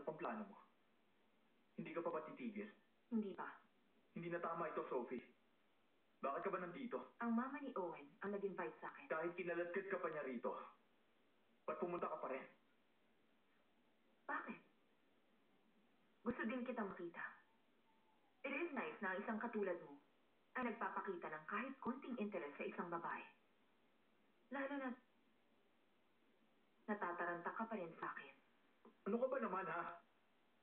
Ano pang plano mo? Hindi ka pa ba titigil? Hindi pa. Hindi na tama ito, Sophie. Bakit ka ba nandito? Ang mama ni Owen ang nag-invite sa akin. Kahit kinaladkad ka pa niya rito, ba't pumunta ka pa rin? Bakit? Gusto din kita makita. It is nice na ang isang katulad mo ay nagpapakita ng kahit konting interest sa isang babae. Lalo na natataranta ka pa rin sa akin. Ano ka ba naman, ha?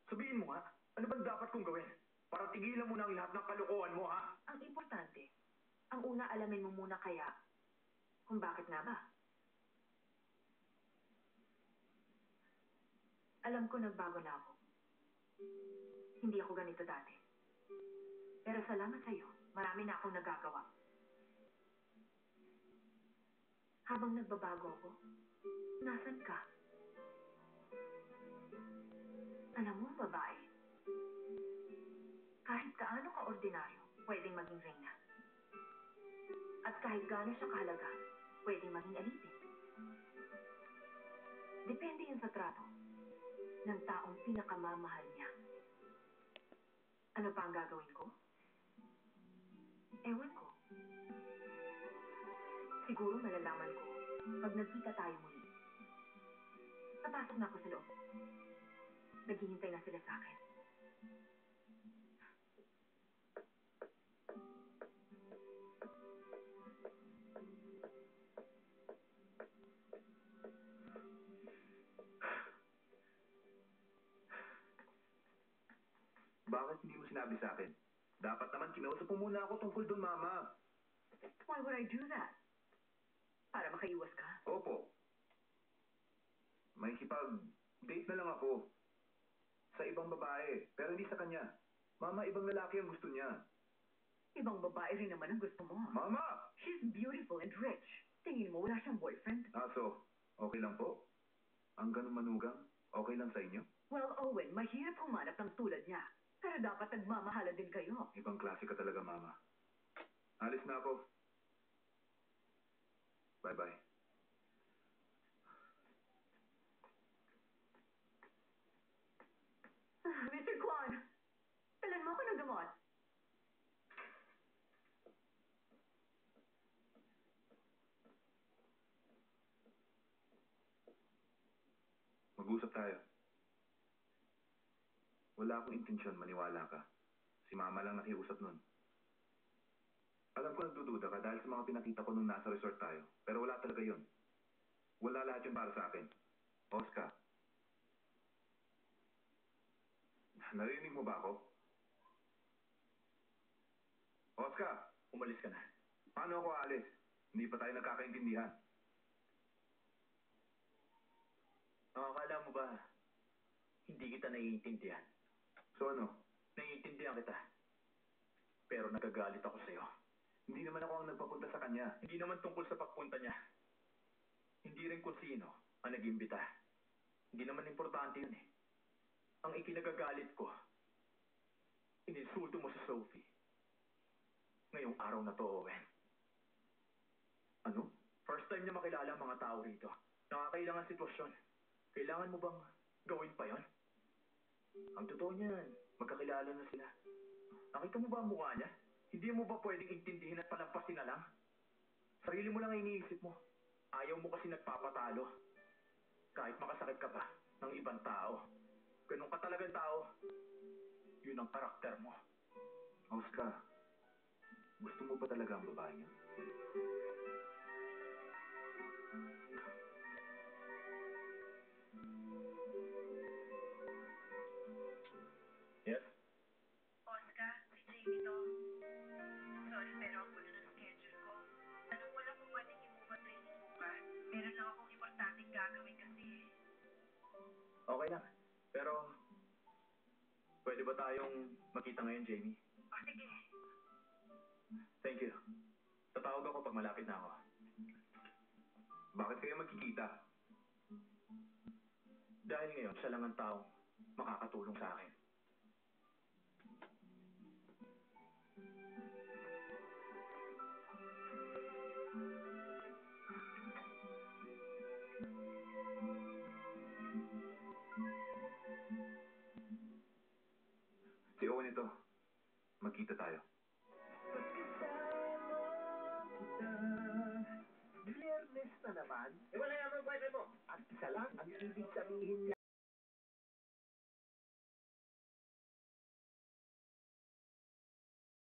Sabihin mo, ha? Ano bang dapat kong gawin? Para tigilan mo na ang lahat ng kalokohan mo, ha? Ang importante, ang una alamin mo muna kaya kung bakit nga ba. Alam ko nagbago na ako. Hindi ako ganito dati. Pero salamat sa'yo, marami na akong nagagawa. Habang nagbabago ako, nasan ka? Alam mo, babae, kahit kaano ka ordinaryo, pwedeng maging reyna. At kahit gaano siya kahalaga, pwedeng maging alipin. Depende yun sa trato ng taong pinakamamahal niya. Ano pa ang gagawin ko? Ewan ko. Siguro malalaman ko pag nagkita tayo muli. Papasok na ako sa loob. Naghihintay na sila sa akin. Bakit hindi mo sinabi sa akin? Dapat naman kinausap mo muna ako tungkol doon, Mama. Why would I do that? Para makaiwas ka? Opo. May date na lang ako. Sa ibang babae, pero hindi sa kanya. Mama, ibang lalaki ang gusto niya. Ibang babae rin naman ang gusto mo. Mama! She's beautiful and rich. Tingin mo wala siyang boyfriend? So, okay lang po? Ang ganun manugang, okay lang sa inyo? Well, Owen, mahirap humanap ng tulad niya. Pero dapat nagmamahala din kayo. Ibang klase ka talaga, Mama. Alis na ako. Bye-bye. Mr. Kwan, talan mo ako ng gamot. Mag-usap tayo. Wala akong intensyon maniwala ka. Si Mama lang nakiusap nun. Alam ko nagdududa ka dahil sa mga pinakita ko nung nasa resort tayo. Pero wala talaga yun. Wala lahat yun para sa akin. Oscar. Narinig mo ba ako? Oscar, umalis ka na. Paano ako aalis? Hindi pa tayo nagkakaintindihan. Nakakala mo ba, hindi kita naiintindihan? So ano? Naiintindihan kita. Pero nagagalit ako sa'yo. Hindi naman ako ang nagpapunta sa kanya. Hindi naman tungkol sa pagpunta niya. Hindi rin kung sino ang nag-imbita. Hindi naman importante yun eh. Ang ikinagagalit ko, ininsulto mo sa Sophie. Ngayong araw na to, Owen. Ano? First time niya makilala ang mga tao rito. Nakakailangan sitwasyon. Kailangan mo bang gawin pa yon? Ang totoo niyan, magkakilala na sila. Nakita mo ba ang mukha niya? Hindi mo ba pwedeng intindihin at palampasin na lang? Sarili mo lang ang iniisip mo. Ayaw mo kasi nagpapatalo. Kahit makasakit ka pa ng ibang tao. Ganun ka talagang tao. Yun ang karakter mo. Oscar, gusto mo ba talaga ang babae niya? Yes? Oscar, si Jamie to. Sorry, pero ang gulo ng schedule ko. Tanong ko lang kung pwedeng i-move ang training bukas. Meron lang akong importanteng gagawin kasi. Okay lang. Pero, pwede ba tayong makita ngayon, Jamie? Sige. Thank you. Tatawag ako pag malapit na ako. Bakit kayo magkikita? Dahil ngayon, siya lang ang taong makakatulong sa akin. Si Owen ito. Magkita tayo. Viernes na naman. Wala naman boyfriend mo. At isa lang ang ibig sabihin